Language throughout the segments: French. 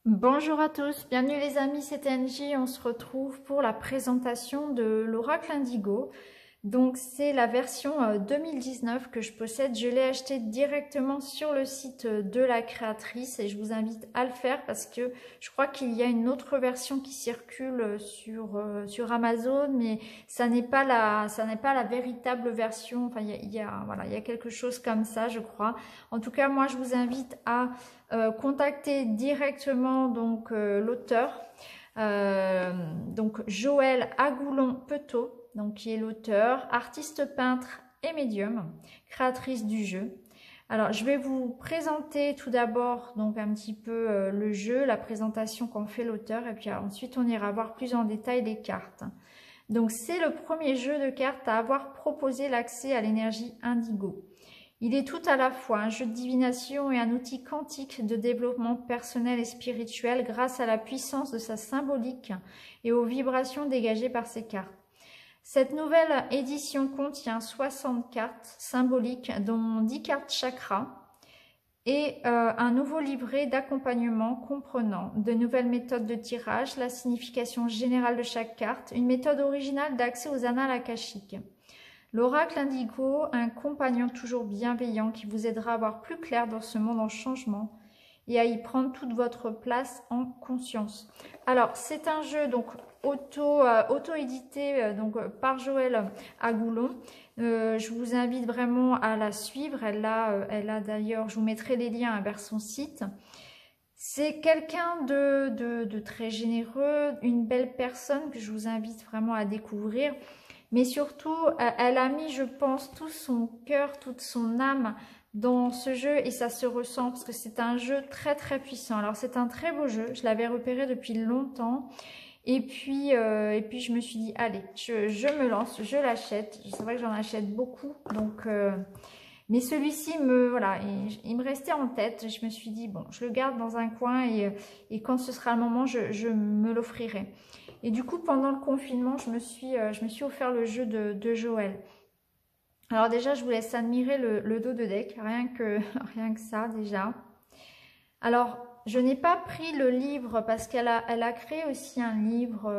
Bonjour à tous, bienvenue les amis, c'est NJ. On se retrouve pour la présentation de l'Oracle Indigo. Donc c'est la version 2019 que je possède. Je l'ai acheté directement sur le site de la créatrice et je vous invite à le faire parce que je crois qu'il y a une autre version qui circule sur Amazon, mais ça n'est pas la véritable version. Enfin, il y a quelque chose comme ça, je crois. En tout cas, moi, je vous invite à contacter directement donc l'auteur, donc Joël Agoulon-Petot, donc qui est l'auteur, artiste peintre et médium, créatrice du jeu. Alors je vais vous présenter tout d'abord donc un petit peu le jeu, la présentation qu'en fait l'auteur, et puis ensuite on ira voir plus en détail les cartes. Donc c'est le premier jeu de cartes à avoir proposé l'accès à l'énergie indigo. Il est tout à la fois un jeu de divination et un outil quantique de développement personnel et spirituel grâce à la puissance de sa symbolique et aux vibrations dégagées par ses cartes. Cette nouvelle édition contient 60 cartes symboliques, dont 10 cartes chakras, et un nouveau livret d'accompagnement comprenant de nouvelles méthodes de tirage, la signification générale de chaque carte, une méthode originale d'accès aux annales akashiques. L'oracle Indigo, un compagnon toujours bienveillant qui vous aidera à voir plus clair dans ce monde en changement et à y prendre toute votre place en conscience. Alors, c'est un jeu donc auto-édité par Joël Agoulon. Je vous invite vraiment à la suivre. Elle a d'ailleurs, je vous mettrai les liens vers son site. C'est quelqu'un de très généreux, une belle personne que je vous invite vraiment à découvrir. Mais surtout, elle a mis, je pense, tout son cœur, toute son âme dans ce jeu et ça se ressent parce que c'est un jeu très très puissant. Alors c'est un très beau jeu, je l'avais repéré depuis longtemps et puis je me suis dit allez, je me lance, je l'achète. C'est vrai que j'en achète beaucoup, donc mais celui-ci voilà, il me restait en tête. Je me suis dit bon, je le garde dans un coin et quand ce sera le moment, je me l'offrirai. Et du coup, pendant le confinement, je me suis offert le jeu de Joël. Alors déjà, je vous laisse admirer le dos de deck, rien que ça déjà. Alors, je n'ai pas pris le livre parce qu'elle a créé aussi un livre,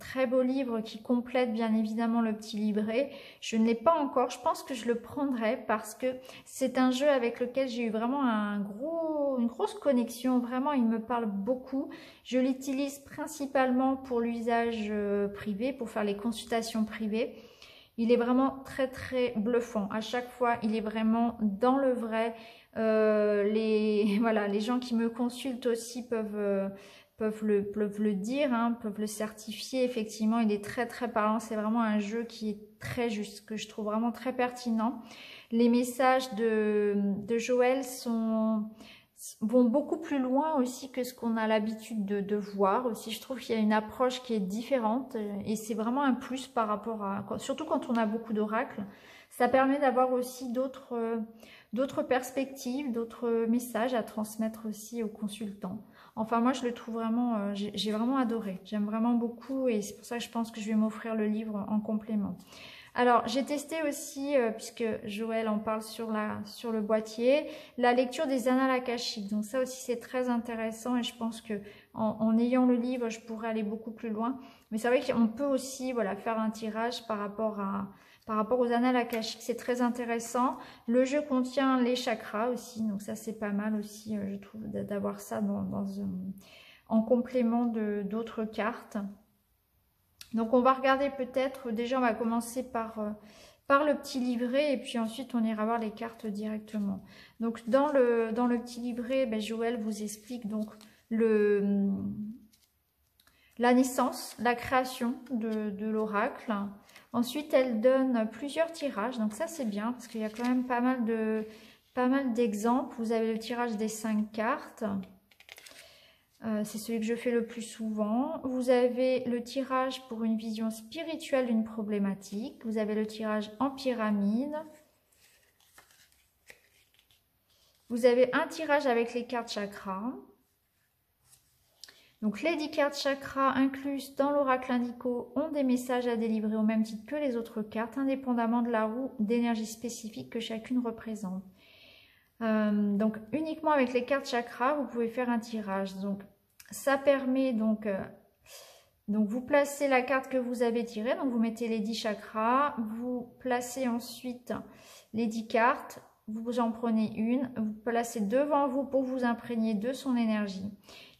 très beau livre qui complète bien évidemment le petit livret. Je ne l'ai pas encore, je pense que je le prendrai parce que c'est un jeu avec lequel j'ai eu vraiment une grosse connexion. Vraiment, il me parle beaucoup. Je l'utilise principalement pour l'usage privé, pour faire les consultations privées. Il est vraiment très très bluffant. À chaque fois, il est vraiment dans le vrai. Les gens qui me consultent aussi peuvent le dire, hein, peuvent le certifier. Effectivement, il est très très parlant. C'est vraiment un jeu qui est très juste, que je trouve vraiment très pertinent. Les messages de Joël vont beaucoup plus loin aussi que ce qu'on a l'habitude de voir. Aussi, je trouve qu'il y a une approche qui est différente et c'est vraiment un plus par rapport à... Surtout quand on a beaucoup d'oracles, ça permet d'avoir aussi d'autres perspectives, d'autres messages à transmettre aussi aux consultants. Enfin, moi, je le trouve vraiment... j'ai vraiment adoré. J'aime vraiment beaucoup et c'est pour ça que je pense que je vais m'offrir le livre en complément. Alors, j'ai testé aussi, puisque Joël en parle sur le boîtier, la lecture des annales akashiques. Donc ça aussi, c'est très intéressant et je pense que en ayant le livre, je pourrais aller beaucoup plus loin. Mais c'est vrai qu'on peut aussi faire un tirage par rapport aux annales akashiques. C'est très intéressant. Le jeu contient les chakras aussi. Donc ça, c'est pas mal aussi, je trouve, d'avoir ça en complément d'autres cartes. Donc on va regarder peut-être, déjà on va commencer par le petit livret et puis ensuite on ira voir les cartes directement. Donc dans le petit livret, Joël vous explique donc la naissance, la création de l'oracle. Ensuite elle donne plusieurs tirages, donc ça c'est bien parce qu'il y a quand même pas mal d'exemples. Vous avez le tirage des 5 cartes. C'est celui que je fais le plus souvent. Vous avez le tirage pour une vision spirituelle d'une problématique. Vous avez le tirage en pyramide. Vous avez un tirage avec les cartes chakras. Donc les 10 cartes chakras incluses dans l'oracle indigo ont des messages à délivrer au même titre que les autres cartes, indépendamment de la roue d'énergie spécifique que chacune représente. Donc uniquement avec les cartes chakras, vous pouvez faire un tirage. Donc ça permet donc vous placez la carte que vous avez tirée, donc vous mettez les 10 chakras, vous placez ensuite les 10 cartes, vous en prenez une, vous placez devant vous pour vous imprégner de son énergie.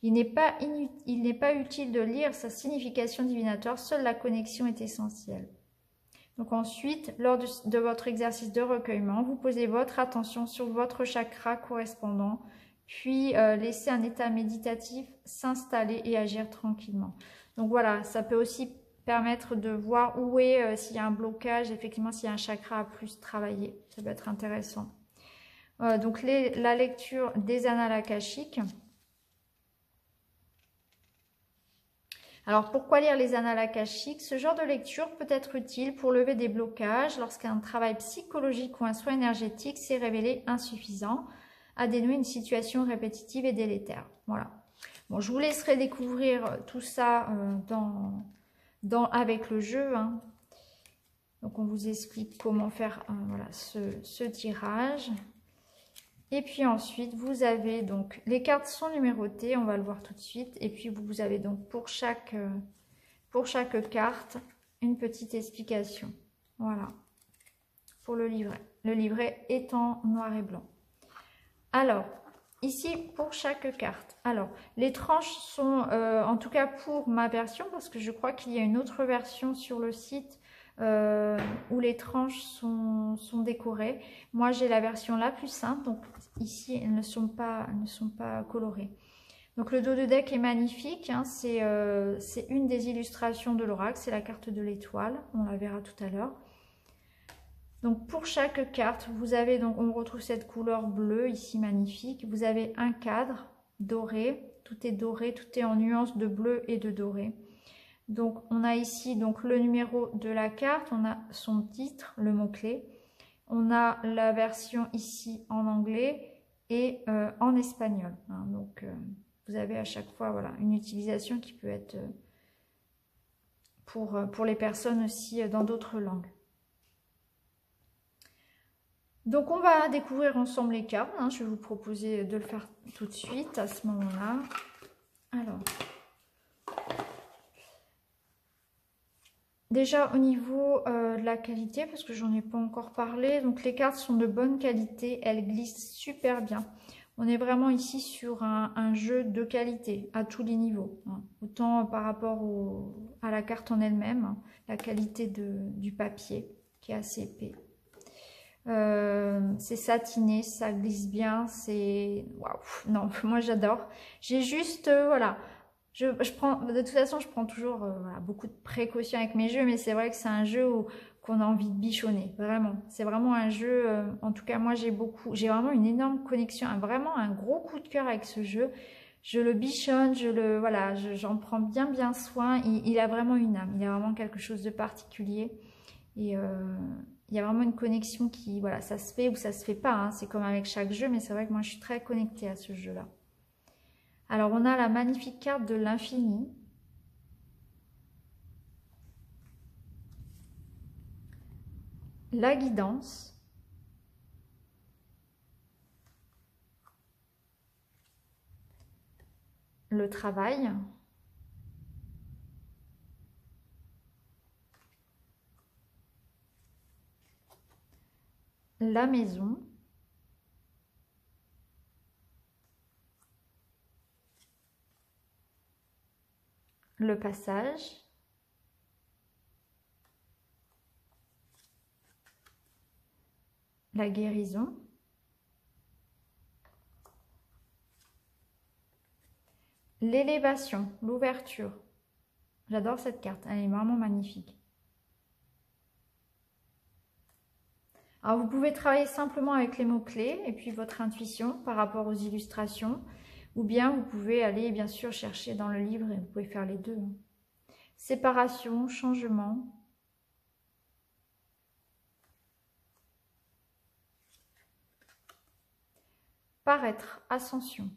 Il n'est pas utile de lire sa signification divinatoire, seule la connexion est essentielle. Donc ensuite, lors de votre exercice de recueillement, vous posez votre attention sur votre chakra correspondant, puis laissez un état méditatif s'installer et agir tranquillement. Donc voilà, ça peut aussi permettre de voir où est, s'il y a un blocage, effectivement s'il y a un chakra à plus travailler. Ça peut être intéressant. Donc la lecture des annales akashiques. Alors pourquoi lire les annales akashiques? Ce genre de lecture peut être utile pour lever des blocages lorsqu'un travail psychologique ou un soin énergétique s'est révélé insuffisant à dénouer une situation répétitive et délétère. Voilà. Bon, je vous laisserai découvrir tout ça avec le jeu. Hein. Donc on vous explique comment faire voilà, ce tirage. Et puis ensuite, vous avez donc, les cartes sont numérotées, on va le voir tout de suite. Et puis vous avez donc pour chaque carte, une petite explication. Voilà, pour le livret. Le livret est en noir et blanc. Alors, ici, pour chaque carte. Alors, les tranches sont, en tout cas pour ma version, parce que je crois qu'il y a une autre version sur le site, où les tranches sont décorées. Moi, j'ai la version la plus simple, donc ici, elles ne sont pas colorées. Donc, le dos de deck est magnifique, hein, c'est une des illustrations de l'oracle, c'est la carte de l'étoile, on la verra tout à l'heure. Donc, pour chaque carte, vous avez, donc, on retrouve cette couleur bleue, ici, magnifique. Vous avez un cadre doré, tout est en nuances de bleu et de doré. Donc, on a ici donc le numéro de la carte, on a son titre, le mot-clé. On a la version ici en anglais et en espagnol. Hein. Donc, vous avez à chaque fois voilà, une utilisation qui peut être pour les personnes aussi dans d'autres langues. Donc, on va découvrir ensemble les cartes. Hein. Je vais vous proposer de le faire tout de suite à ce moment-là. Alors... Déjà au niveau de la qualité, parce que j'en ai pas encore parlé, donc les cartes sont de bonne qualité, elles glissent super bien. On est vraiment ici sur un jeu de qualité à tous les niveaux, hein. Autant par rapport à la carte en elle-même, hein, la qualité du papier qui est assez épais. C'est satiné, ça glisse bien, c'est... Waouh, non, moi j'adore. J'ai juste, voilà... Je prends, de toute façon, je prends toujours voilà, beaucoup de précautions avec mes jeux, mais c'est vrai que c'est un jeu qu'on a envie de bichonner, vraiment. C'est vraiment un jeu, en tout cas moi j'ai vraiment une énorme connexion, vraiment un gros coup de cœur avec ce jeu. Je le bichonne, voilà, j'en prends bien soin. Il a vraiment une âme, il a vraiment quelque chose de particulier. Et il y a vraiment une connexion qui, voilà, ça se fait ou ça se fait pas, hein. C'est comme avec chaque jeu, mais c'est vrai que moi je suis très connectée à ce jeu-là. Alors, on a la magnifique carte de l'infini. La guidance. Le travail. La maison. Le passage, la guérison, l'élévation, l'ouverture. J'adore cette carte, elle est vraiment magnifique. Alors vous pouvez travailler simplement avec les mots-clés et puis votre intuition par rapport aux illustrations. Ou bien vous pouvez aller bien sûr chercher dans le livre et vous pouvez faire les deux. Séparation, changement. Paraître, ascension.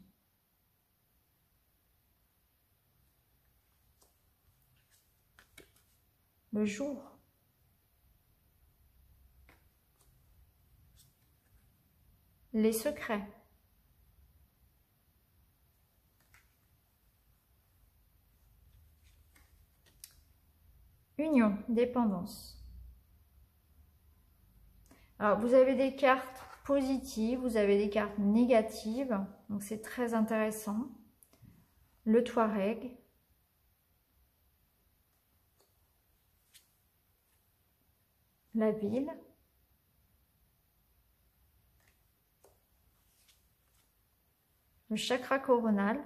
Le jour. les secrets. Union, dépendance. Alors, vous avez des cartes positives, vous avez des cartes négatives, donc c'est très intéressant. Le Touareg. La ville. Le chakra coronal.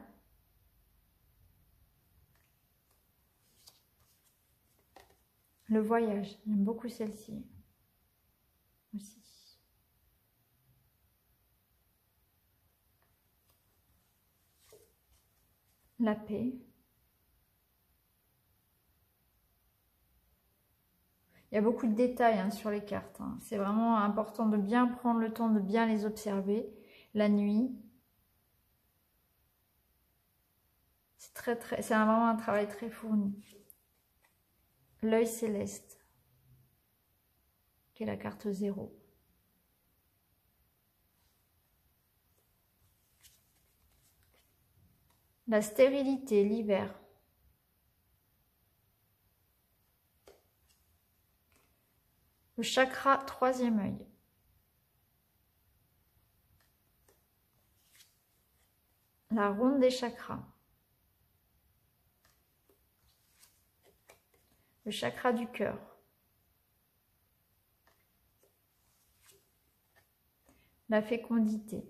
Le voyage, j'aime beaucoup celle-ci aussi. La paix. Il y a beaucoup de détails hein, sur les cartes. Hein. C'est vraiment important de bien prendre le temps de bien les observer. La nuit. C'est vraiment un travail très fourni. L'œil céleste, qui est la carte 0. La stérilité, l'hiver. Le chakra 3e œil. La ronde des chakras. Le chakra du cœur. La fécondité.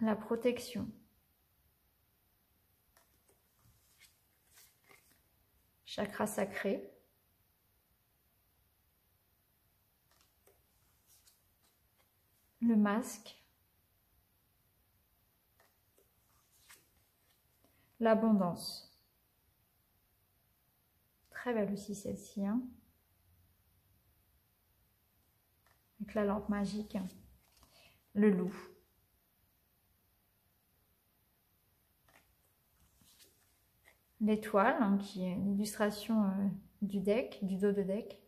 La protection. Chakra sacré. Le masque. L'abondance. Très belle aussi celle-ci. Hein, avec la lampe magique. Le loup. L'étoile, hein, qui est une illustration du deck, du dos de deck.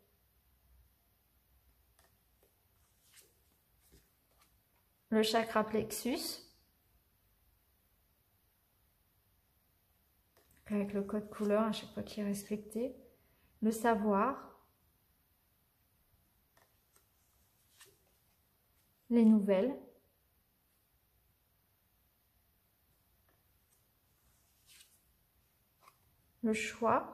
Le chakra plexus. Avec le code couleur à chaque fois qui est respecté. Le savoir. Les nouvelles. Le choix.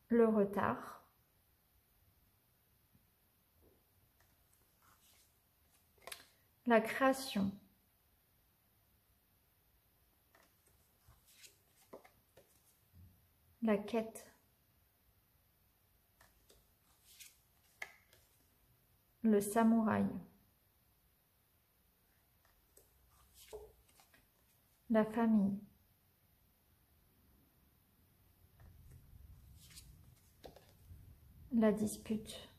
Le retard. La création. La quête. Le samouraï. La famille. La dispute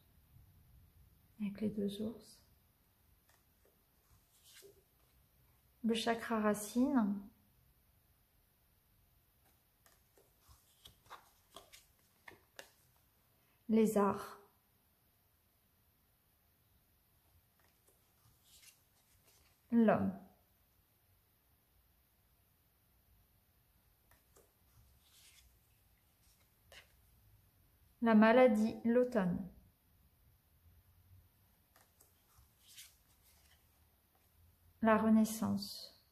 avec les deux ours. Le chakra racine. Les arts. L'homme. La maladie, l'automne. La renaissance.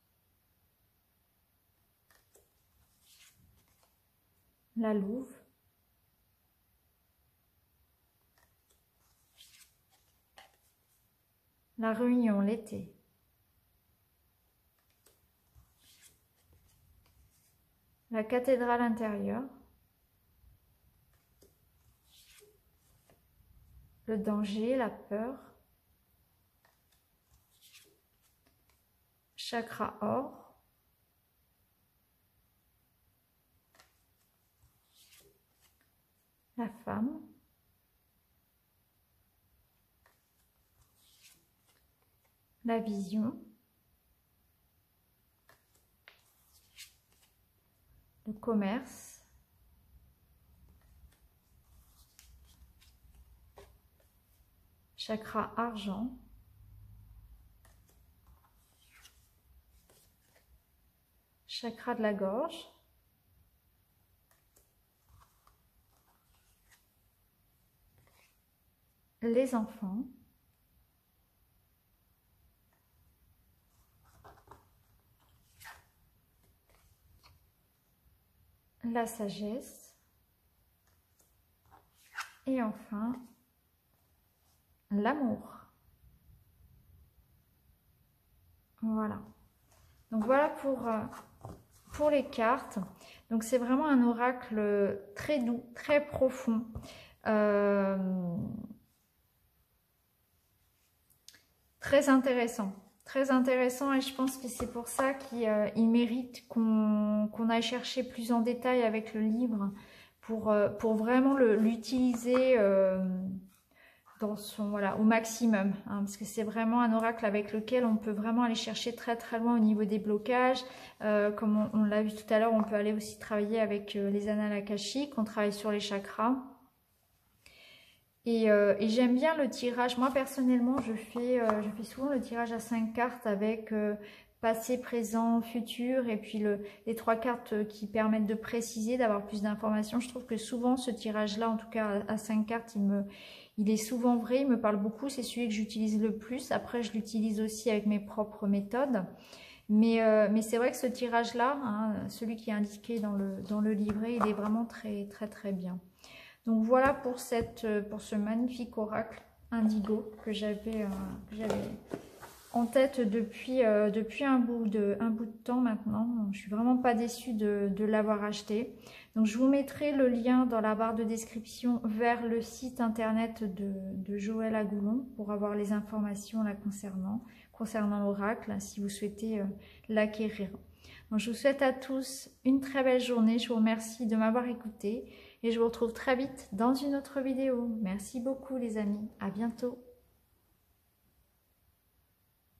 La louve. La réunion, l'été. La cathédrale intérieure. Le danger, la peur. Chakra or. La femme. La vision. commerce. Chakra argent. Chakra de la gorge. Les enfants. La sagesse. Et enfin, l'amour. Voilà. Donc voilà pour les cartes. Donc c'est vraiment un oracle très doux, très profond. Très intéressant. Très intéressant et je pense que c'est pour ça qu'il mérite qu'on aille chercher plus en détail avec le livre pour vraiment l'utiliser dans voilà, au maximum, hein, parce que c'est vraiment un oracle avec lequel on peut vraiment aller chercher très très loin au niveau des blocages. Comme on l'a vu tout à l'heure, on peut aller aussi travailler avec les annales akashiques, on travaille sur les chakras. Et j'aime bien le tirage. Moi personnellement, je fais souvent le tirage à 5 cartes avec passé, présent, futur et puis les 3 cartes qui permettent de préciser, d'avoir plus d'informations. Je trouve que souvent ce tirage-là, en tout cas à 5 cartes, il est souvent vrai, il me parle beaucoup, c'est celui que j'utilise le plus. Après, je l'utilise aussi avec mes propres méthodes. Mais c'est vrai que ce tirage-là, hein, celui qui est indiqué dans le livret, il est vraiment très très très bien. Donc voilà pour ce magnifique oracle indigo que j'avais en tête depuis un bout de temps maintenant. Je suis vraiment pas déçue de l'avoir acheté. Donc je vous mettrai le lien dans la barre de description vers le site internet de Joëlle Agoulon pour avoir les informations là concernant l'oracle, si vous souhaitez l'acquérir. Donc je vous souhaite à tous une très belle journée. Je vous remercie de m'avoir écouté et je vous retrouve très vite dans une autre vidéo. Merci beaucoup les amis, à bientôt.